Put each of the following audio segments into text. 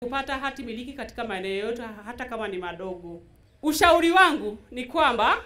kupata hati miliki katika maeneo yote hata kama ni madogo. Ushauri wangu ni kwamba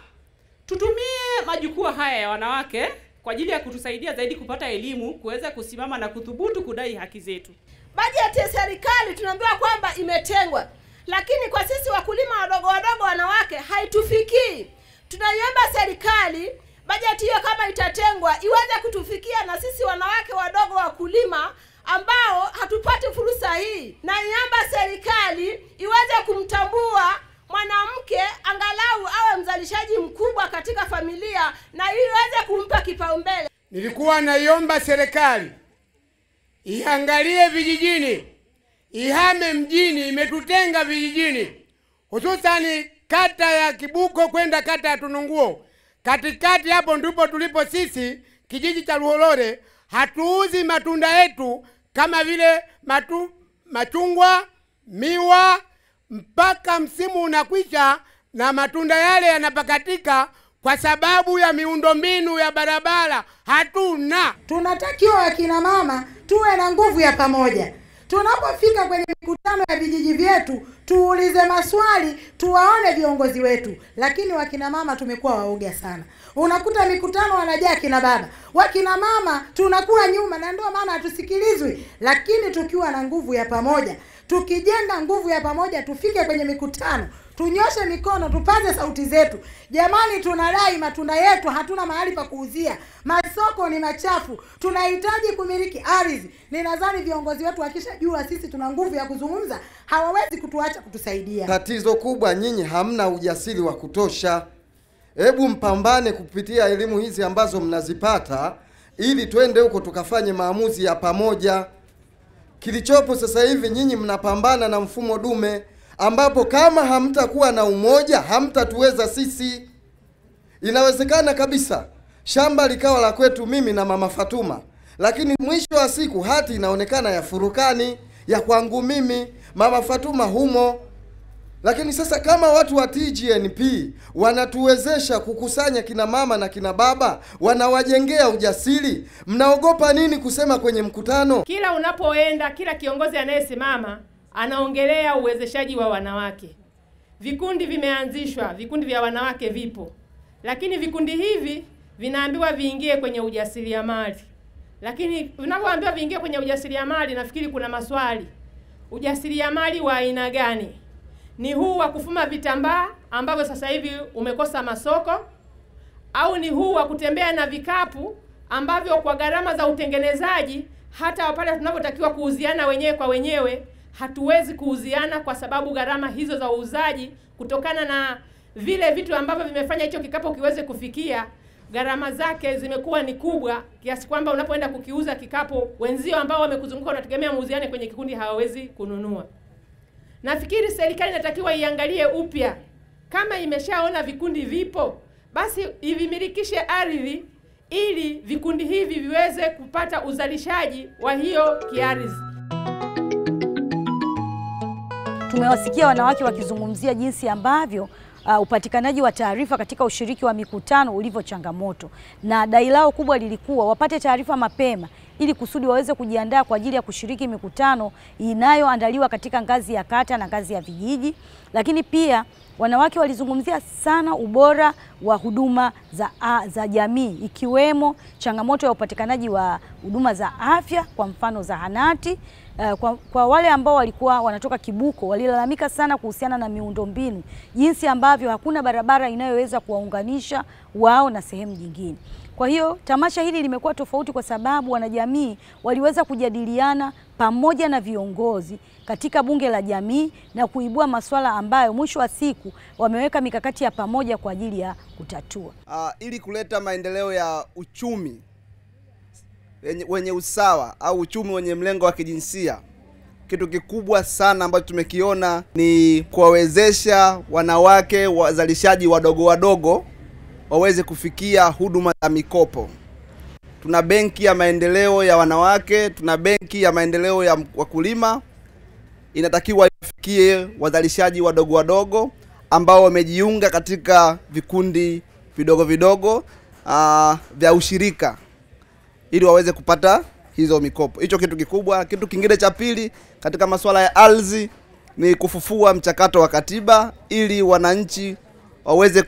tutumie majukwaa haya ya wanawake kwa ajili ya kutusaidia zaidi kupata elimu, kuweza kusimama na kuthubutu kudai haki zetu. Bajeti ya serikali tunaambiwa kwamba imetengwa, lakini kwa sisi wakulima wadogo wanawake haitufikii. Tunaiomba serikali bajeti hiyo kama itatengwa iweze kutufikia na sisi wanawake wadogo wakulima ambao hatupati fursa hii. Na iomba serikali iweze kumtambua mwanamke angalau awe mzalishaji mkubwa katika familia na iweze kumpa kipaumbele. Nilikuwa naiomba serikali iangalie vijijini, ihame mjini, imetutenga vijijini. Hususani kata ya Kibuko kwenda kata ya Tununguo. Katikati hapo ndipo tulipo sisi, kijiji cha Ruholore. Hatuuzi matunda yetu kama vile machungwa, miwa, mpaka msimu unakwisha na matunda yale yanapakatika kwa sababu ya miundombinu ya barabara hatuna. Tunatakiwa wakina mama tuwe na nguvu ya pamoja. Tunapofika kwenye mikutano ya vijiji vyetu, tuulize maswali, tuwaone viongozi wetu. Lakini wakina mama tumekuwa waoga sana. Unakuta mikutano wanajaa kina baba. Wakina mama tunakuwa nyuma na ndio maana hatusikilizwi. Lakini tukiwa na nguvu ya pamoja, tukijenga nguvu ya pamoja, tufike kwenye mikutano, tunyoshe mikono, tupaze sauti zetu. Jamani, tunadai matunda yetu, hatuna mahali pa kuuzia. Masoko ni machafu. Tunahitaji kumiliki ardhi. Ninadhani viongozi wetu wakishajua sisi tuna nguvu ya kuzungumza, hawawezi kutuacha kutusaidia. Tatizo kubwa, nyinyi hamna ujasiri wa kutosha. Hebu mpambane kupitia elimu hizi ambazo mnazipata ili twende huko tukafanye maamuzi ya pamoja. Kilichopo sasa hivi nyinyi mnapambana na mfumo dume ambapo kama hamtakuwa na umoja hamtatuweza sisi. Inawezekana kabisa shamba likawa la kwetu mimi na mama Fatuma, lakini mwisho wa siku hati inaonekana ya Furukani, ya kwangu mimi, mama Fatuma humo. Lakini sasa kama watu wa TGNP wanatuwezesha kukusanya kina mama na kina baba, wanawajengea ujasiri, mnaogopa nini kusema kwenye mkutano? Kila unapoenda, kila kiongozi anayesimama anaongelea uwezeshaji wa wanawake. Vikundi vimeanzishwa, vikundi vya wanawake vipo. Lakini vikundi hivi vinaambiwa viingie kwenye ujasiriamali. Lakini vinapoambiwa viingie kwenye ujasiriamali, nafikiri kuna maswali. Ujasiriamali wa aina gani? Ni huu wa kufuma vitambaa ambavyo sasa hivi umekosa masoko, au ni huu wa kutembea na vikapu ambavyo kwa gharama za utengenezaji hata pale tunapotakiwa kuuziana wenyewe kwa wenyewe hatuwezi kuuziana kwa sababu gharama hizo za uuzaji kutokana na vile vitu ambavyo vimefanya hicho kikapu kiweze kufikia, gharama zake zimekuwa ni kubwa kiasi kwamba unapoenda kukiuza kikapu wenzio ambao wamekuzunguka unategemea muuziane kwenye kikundi hawawezi kununua. Nafikiri serikali inatakiwa iangalie upya, kama imeshaona vikundi vipo basi ivimilikishe ardhi ili vikundi hivi viweze kupata uzalishaji wa hiyo kiardhi. Tumewasikia wanawake wakizungumzia jinsi ambavyo upatikanaji wa taarifa katika ushiriki wa mikutano ulivyo changamoto, na dai lao kubwa lilikuwa wapate taarifa mapema ili kusudi waweze kujiandaa kwa ajili ya kushiriki mikutano inayoandaliwa katika ngazi ya kata na ngazi ya vijiji. Lakini pia wanawake walizungumzia sana ubora wa huduma za jamii, ikiwemo changamoto ya upatikanaji wa huduma za afya, kwa mfano zahanati. Kwa wale ambao walikuwa wanatoka Kibuko walilalamika sana kuhusiana na miundombinu, jinsi ambavyo hakuna barabara inayoweza kuwaunganisha wao na sehemu nyingine. Kwa hiyo tamasha hili limekuwa tofauti kwa sababu wanajamii waliweza kujadiliana pamoja na viongozi katika bunge la jamii na kuibua masuala ambayo mwisho wa siku wameweka mikakati ya pamoja kwa ajili ya kutatua. Ili kuleta maendeleo ya uchumi wenye usawa au uchumi wenye mlengo wa kijinsia, kitu kikubwa sana ambacho tumekiona ni kuwawezesha wanawake wazalishaji wadogo waweze kufikia huduma za mikopo. Tuna benki ya maendeleo ya wanawake, tuna benki ya maendeleo ya wakulima. Inatakiwa ifikie wazalishaji wadogo ambao wamejiunga katika vikundi vidogo vya ushirika ili waweze kupata hizo mikopo. Hicho kitu kikubwa. Kitu kingine cha pili katika masuala ya ardhi ni kufufua mchakato wa katiba ili wananchi waweze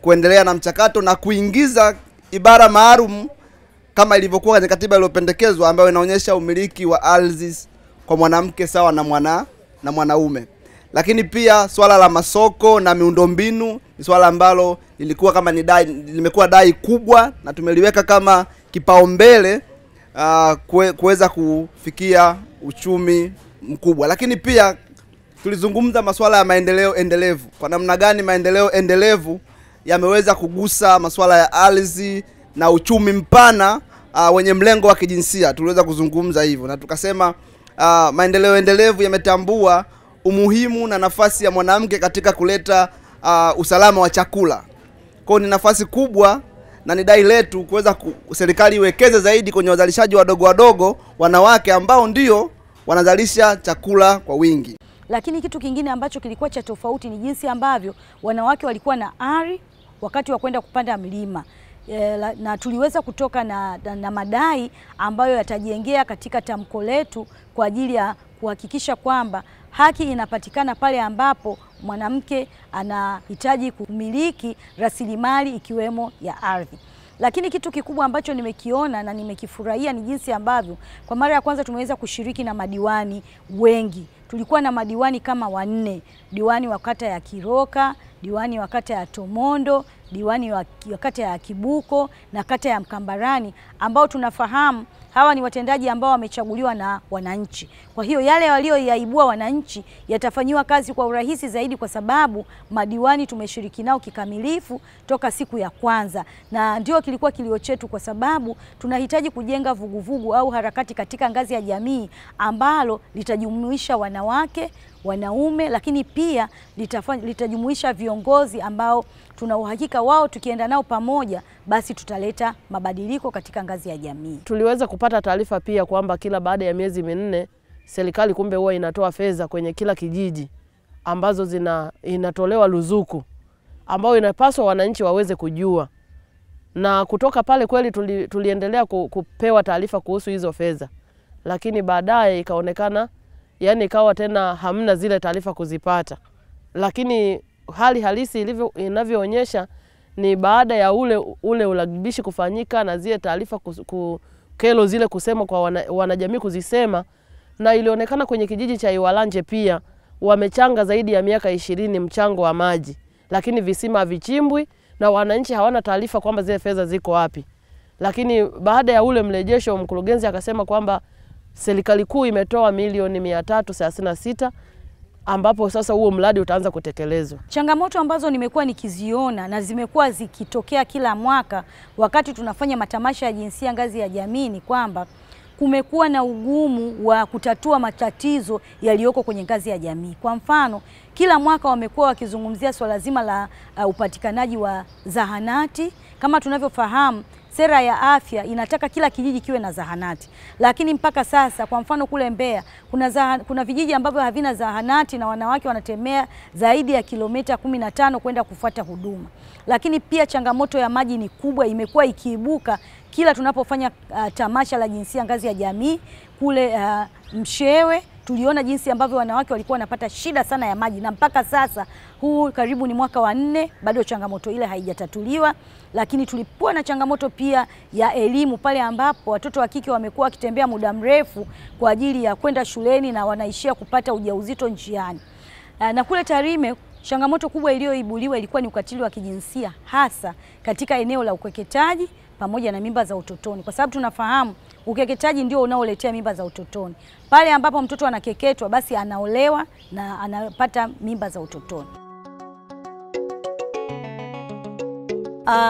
kuendelea na mchakato na kuingiza ibara maalum kama ilivyokuwa kwenye katiba iliyopendekezwa ambayo inaonyesha umiliki wa ardhi kwa mwanamke sawa na mwanaume. Lakini pia swala la masoko na miundombinu ni swala ambalo ilikuwa kama ni dai, limekuwa dai kubwa na tumeliweka kama kipaumbele kuweza kufikia uchumi mkubwa. Lakini pia tulizungumza masuala ya maendeleo endelevu. Kwa namna gani maendeleo endelevu yameweza kugusa masuala ya ardhi na uchumi mpana wenye mlengo wa kijinsia. Tuliweza kuzungumza hivyo na tukasema maendeleo endelevu yametambua umuhimu na nafasi ya mwanamke katika kuleta usalama wa chakula. Kwa ni nafasi kubwa na ni dai letu kuweza serikali iwekeze zaidi kwenye wazalishaji wadogo wanawake ambao ndio wanazalisha chakula kwa wingi. Lakini kitu kingine ambacho kilikuwa cha tofauti ni jinsi ambavyo wanawake walikuwa na ari wakati wa kwenda kupanda mlima. Na tuliweza kutoka na madai ambayo yatajengea katika tamko letu kwa ajili ya kuhakikisha kwamba haki inapatikana pale ambapo mwanamke anahitaji kumiliki rasilimali ikiwemo ya ardhi. Lakini kitu kikubwa ambacho nimekiona na nimekifurahia ni jinsi ambavyo kwa mara ya kwanza tumeweza kushiriki na madiwani wengi. Tulikuwa na madiwani kama 4, diwani wa kata ya Kiroka, diwani wa kata ya Tomondo, diwani wa kata ya Kibuko na kata ya Mkambarani, ambao tunafahamu hawa ni watendaji ambao wamechaguliwa na wananchi. Kwa hiyo yale walioyaibua wananchi yatafanyiwa kazi kwa urahisi zaidi, kwa sababu madiwani tumeshiriki nao kikamilifu toka siku ya kwanza, na ndio kilikuwa kilio chetu, kwa sababu tunahitaji kujenga vuguvugu au harakati katika ngazi ya jamii ambalo litajumuisha wanawake, wanaume, lakini pia litajumuisha viongozi ambao tuna uhakika wao tukienda nao pamoja basi tutaleta mabadiliko katika ngazi ya jamii. Tuliweza kupata taarifa pia kwamba kila baada ya miezi 4 serikali kumbe huwa inatoa fedha kwenye kila kijiji ambazo inatolewa ruzuku ambao inapaswa wananchi waweze kujua. Na kutoka pale kweli tuliendelea kupewa taarifa kuhusu hizo fedha. Lakini baadaye ikaonekana ikawa tena hamna zile taarifa kuzipata. Lakini hali halisi inavyoonyesha ni baada ya ule ulagibishi kufanyika na zile taarifa kelo zile kusema kwa wanajamii kuzisema, na ilionekana kwenye kijiji cha Iwalanje pia wamechanga zaidi ya miaka 20 mchango wa maji, lakini visima havichimbwi na wananchi hawana taarifa kwamba zile fedha ziko wapi. Lakini baada ya ule mrejesho mkurugenzi akasema kwamba serikali kuu imetoa milioni 336 ambapo sasa huo mradi utaanza kutekelezwa. Changamoto ambazo nimekuwa nikiziona na zimekuwa zikitokea kila mwaka wakati tunafanya matamasha ya jinsia ngazi ya jamii ni kwamba kumekuwa na ugumu wa kutatua matatizo yaliyoko kwenye ngazi ya jamii. Kwa mfano, kila mwaka wamekuwa wakizungumzia swala zima la upatikanaji wa zahanati. Kama tunavyofahamu, sera ya afya inataka kila kijiji kiwe na zahanati. Lakini mpaka sasa, kwa mfano kule Mbeya, kuna vijiji ambavyo havina zahanati na wanawake wanatembea zaidi ya kilomita 15 kwenda kufuata huduma. Lakini pia changamoto ya maji ni kubwa, imekuwa ikiibuka kila tunapofanya tamasha la jinsia ngazi ya jamii. Kule Mshewe tuliona jinsi ambavyo wanawake walikuwa wanapata shida sana ya maji, na mpaka sasa huu karibu ni mwaka wa 4 bado changamoto ile haijatatuliwa. Lakini tulikuwa na changamoto pia ya elimu pale ambapo watoto wa kike wamekuwa wakitembea muda mrefu kwa ajili ya kwenda shuleni na wanaishia kupata ujauzito njiani. Na kule Tarime changamoto kubwa iliyoibuliwa ilikuwa ni ukatili wa kijinsia, hasa katika eneo la ukeketaji pamoja na mimba za utotoni, kwa sababu tunafahamu ukeketaji ndio unaoletea mimba za utotoni. Pale ambapo mtoto anakeketwa basi anaolewa na anapata mimba za utotoni.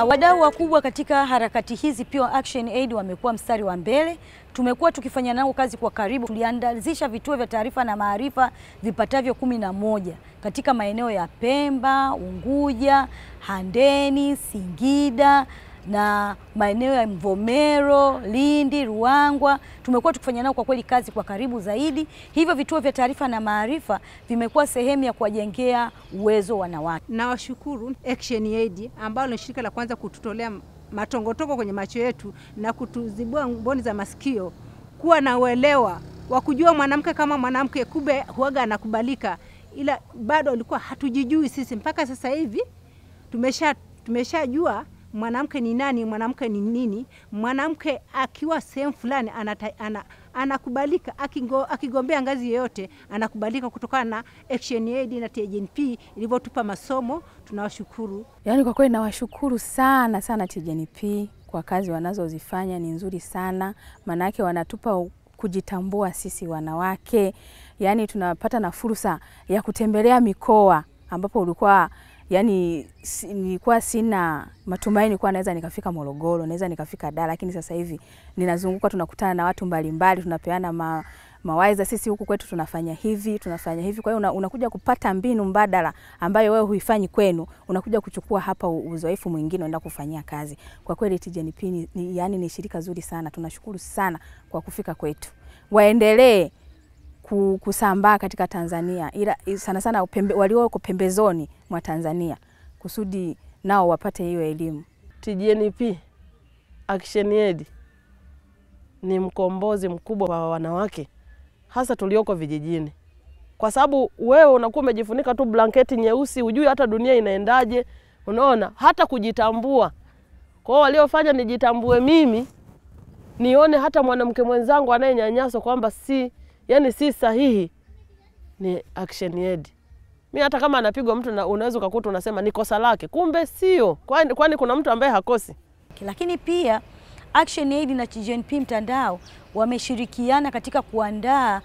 Wadau wakubwa katika harakati hizi Pure Action Aid wamekuwa mstari wa mbele. Tumekuwa tukifanya nao kazi kwa karibu. Tulianzisha vituo vya taarifa na maarifa vipatavyo 11 katika maeneo ya Pemba, Unguja, Handeni, Singida na maeneo ya Mvomero, Lindi, Ruangwa. Tumekuwa tukifanya nao kwa kweli kazi kwa karibu zaidi. Hivyo vituo vya taarifa na maarifa vimekuwa sehemu ya kuwajengea uwezo wanawake. Na washukuru Action Aid ambao ni shirika la kwanza kututolea matongotongo kwenye macho yetu na kutuzibua mboni za masikio, kuwa na uelewa wa kujua mwanamke kama mwanamke kumbe huaga anakubalika, ila bado alikuwa hatujijui sisi. Mpaka sasa hivi tumeshajua mwanamke ni nani, mwanamke ni nini. Mwanamke akiwa sehemu fulani anakubalika, akigombea ngazi yoyote anakubalika kutokana na Action Aid na TGNP ilivyotupa masomo. Tunawashukuru. Yaani kwa kweli nawashukuru sana sana TGNP kwa kazi wanazozifanya, ni nzuri sana. Maana yake wanatupa kujitambua sisi wanawake. Yaani tunapata na fursa ya kutembelea mikoa ambapo ulikuwa nilikuwa sina matumaini kwa naweza nikafika Morogoro, naweza nikafika Dar, lakini sasa hivi ninazunguka, tunakutana na watu mbalimbali, tunapeana mawaidha, sisi huku kwetu tunafanya hivi, tunafanya hivi. Kwa hiyo unakuja kupata mbinu mbadala ambayo wewe huifanyi kwenu, unakuja kuchukua hapa uzoefu mwingine unaenda kufanyia kazi. Kwa kweli TGNP ni shirika zuri sana. Tunashukuru sana kwa kufika kwetu. Waendelee kusambaa katika Tanzania, ila sana sana walioko pembezoni mwa Tanzania, kusudi nao wapate hiyo elimu. TGNP Action Aid ni mkombozi mkubwa kwa wanawake, hasa tulioko vijijini. Kwa sababu wewe unakuwa umejifunika tu blanketi nyeusi, hujui hata dunia inaendaje, unaona, hata kujitambua. Kwa hiyo waliofanya nijitambue mimi, nione hata mwanamke mwenzangu anayenyanyaswa kwamba si sahihi, ni Action Aid. Mimi hata kama anapigwa mtu unaweza kukuta unasema ni kosa lake, kumbe sio. Kwani kuna mtu ambaye hakosi. Lakini pia Action Aid na TGNP mtandao wameshirikiana katika kuandaa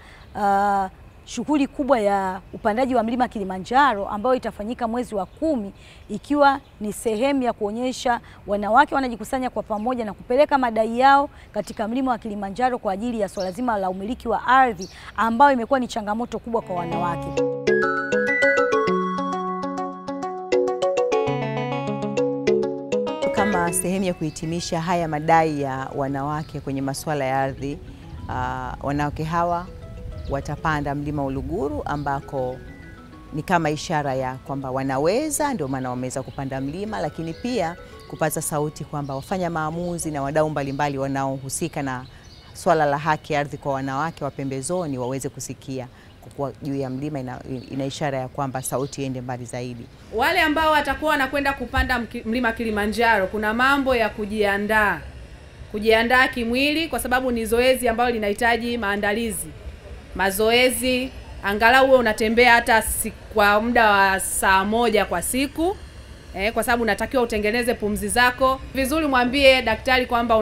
shughuli kubwa ya upandaji wa mlima Kilimanjaro ambayo itafanyika mwezi wa 10, ikiwa ni sehemu ya kuonyesha wanawake wanajikusanya kwa pamoja na kupeleka madai yao katika mlima wa Kilimanjaro kwa ajili ya swala zima la umiliki wa ardhi ambayo imekuwa ni changamoto kubwa kwa wanawake. Kama sehemu ya kuhitimisha haya madai ya wanawake kwenye masuala ya ardhi, wanawake hawa watapanda mlima Uluguru ambako ni kama ishara ya kwamba wanaweza, ndio maana wameweza kupanda mlima, lakini pia kupaza sauti kwamba wafanya maamuzi na wadau mbalimbali wanaohusika na swala la haki ardhi kwa wanawake wa pembezoni waweze kusikia. Kwa juu ya mlima ina ishara ya kwamba sauti iende mbali zaidi. Wale ambao watakuwa wanakwenda kupanda mlima Kilimanjaro, kuna mambo ya kujiandaa kimwili, kwa sababu ni zoezi ambalo linahitaji mazoezi. Angalau wewe unatembea hata kwa muda wa saa 1 kwa siku, kwa sababu unatakiwa utengeneze pumzi zako vizuri. Mwambie daktari kwamba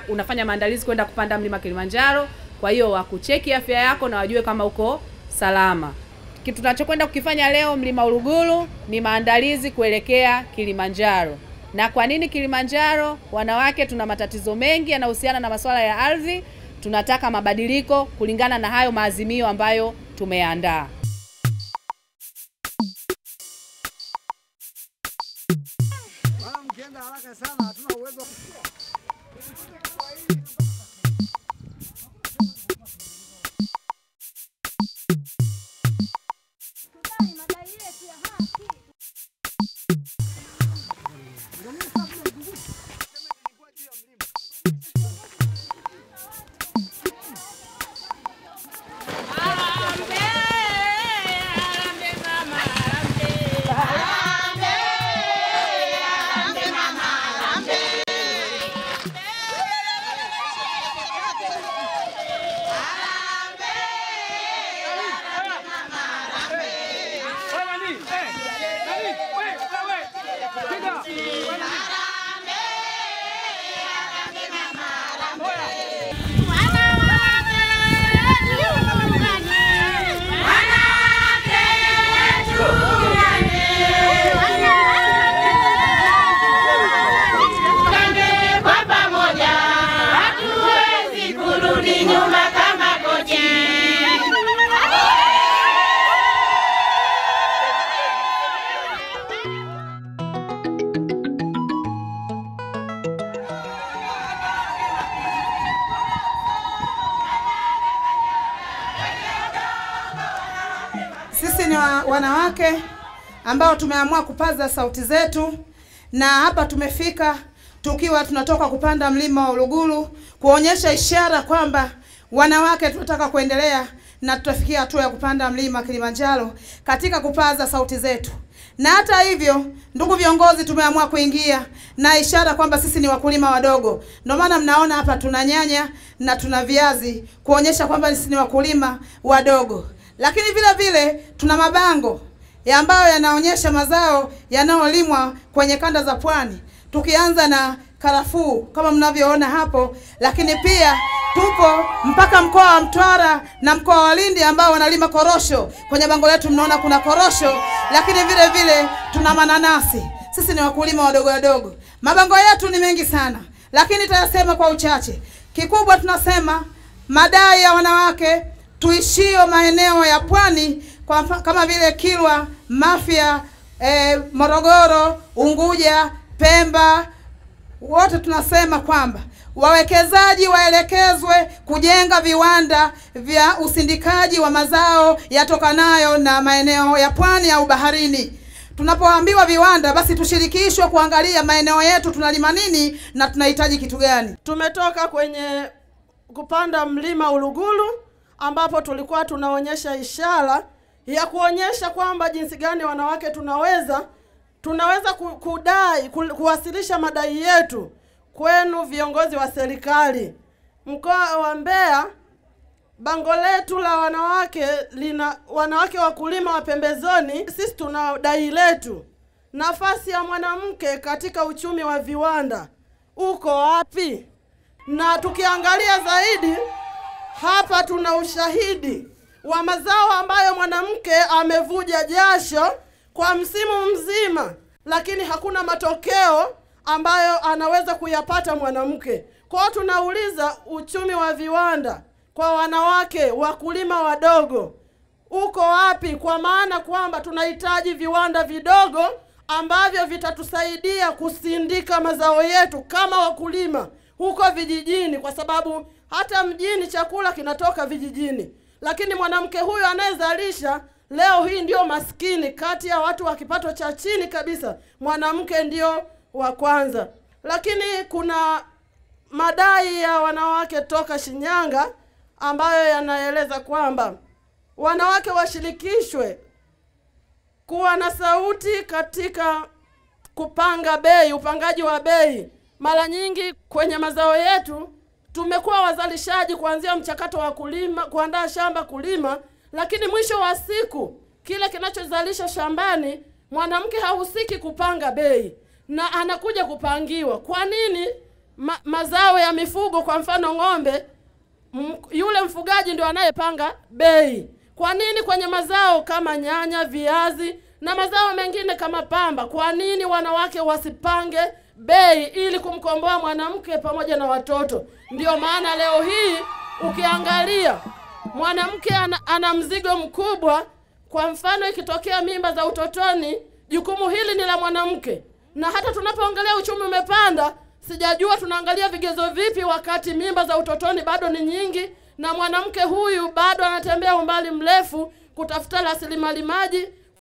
unafanya maandalizi kwenda kupanda mlima Kilimanjaro, kwa hiyo wakucheki afya yako na wajue kama uko salama. Kitu tunachokwenda kukifanya leo mlima Uluguru ni maandalizi kuelekea Kilimanjaro. Na kwa nini Kilimanjaro? Wanawake tuna matatizo mengi yanayohusiana na masuala ya ardhi. Tunataka mabadiliko kulingana na hayo maazimio ambayo tumeandaa. Sisi ni wanawake ambao tumeamua kupaza sauti zetu, na hapa tumefika tukiwa tunatoka kupanda mlima wa Uluguru, kuonyesha ishara kwamba wanawake tunataka kuendelea na tutafikia hatua ya kupanda mlima Kilimanjaro katika kupaza sauti zetu. Na hata hivyo, ndugu viongozi, tumeamua kuingia na ishara kwamba sisi ni wakulima wadogo. Ndio maana mnaona hapa tuna nyanya na tuna viazi kuonyesha kwamba sisi ni wakulima wadogo. Lakini vile vile tuna mabango ambayo yanaonyesha mazao yanayolimwa kwenye kanda za pwani. Tukianza na karafuu kama mnavyoona hapo, lakini pia tupo mpaka mkoa wa Mtwara na mkoa wa Lindi ambao wanalima korosho. Kwenye bango letu mnaona kuna korosho, lakini vile vile tuna mananasi. Sisi ni wakulima wadogo wadogo. Mabango yetu ni mengi sana, lakini tutayasema kwa uchache. Kikubwa tunasema madai ya wanawake tuishio maeneo ya pwani kama vile Kilwa, Mafia, Morogoro, Unguja, Pemba, wote tunasema kwamba wawekezaji waelekezwe kujenga viwanda vya usindikaji wa mazao yatokanayo na maeneo ya pwani au baharini. Tunapoambiwa viwanda, basi tushirikishwe kuangalia maeneo yetu tunalima nini na tunahitaji kitu gani. Tumetoka kwenye kupanda mlima Uluguru ambapo tulikuwa tunaonyesha ishara ya kuonyesha kwamba jinsi gani wanawake tunaweza kudai kuwasilisha madai yetu kwenu viongozi wa serikali. Mkoa wa Mbeya, bango letu la wanawake lina wanawake wakulima wa pembezoni. Sisi tuna dai letu, nafasi ya mwanamke katika uchumi wa viwanda uko wapi? Na tukiangalia zaidi hapa tuna ushahidi wa mazao ambayo mwanamke amevuja jasho kwa msimu mzima, lakini hakuna matokeo ambayo anaweza kuyapata mwanamke. Kwa hiyo tunauliza, uchumi wa viwanda kwa wanawake wakulima wadogo uko wapi? Kwa maana kwamba tunahitaji viwanda vidogo ambavyo vitatusaidia kusindika mazao yetu kama wakulima huko vijijini, kwa sababu hata mjini chakula kinatoka vijijini. Lakini mwanamke huyu anayezalisha leo hii ndio maskini kati ya watu wa kipato cha chini kabisa. Mwanamke ndio wa kwanza. Lakini kuna madai ya wanawake toka Shinyanga ambayo yanaeleza kwamba wanawake washirikishwe kuwa na sauti katika kupanga bei, upangaji wa bei. Mara nyingi kwenye mazao yetu tumekuwa wazalishaji kuanzia mchakato wa kulima, kuandaa shamba, kulima, lakini mwisho wa siku kile kinachozalisha shambani mwanamke hahusiki kupanga bei na anakuja kupangiwa. Kwa nini? Mazao ya mifugo, kwa mfano ng'ombe, yule mfugaji ndio anayepanga bei. Kwa nini kwenye mazao kama nyanya, viazi na mazao mengine kama pamba, kwa nini wanawake wasipange bei ili kumkomboa mwanamke pamoja na watoto? Ndio maana leo hii ukiangalia mwanamke ana mzigo mkubwa. Kwa mfano ikitokea mimba za utotoni, jukumu hili ni la mwanamke. Na hata tunapoongelea uchumi umepanda, sijajua tunaangalia vigezo vipi wakati mimba za utotoni bado ni nyingi na mwanamke huyu bado anatembea umbali mrefu kutafuta rasilimali maji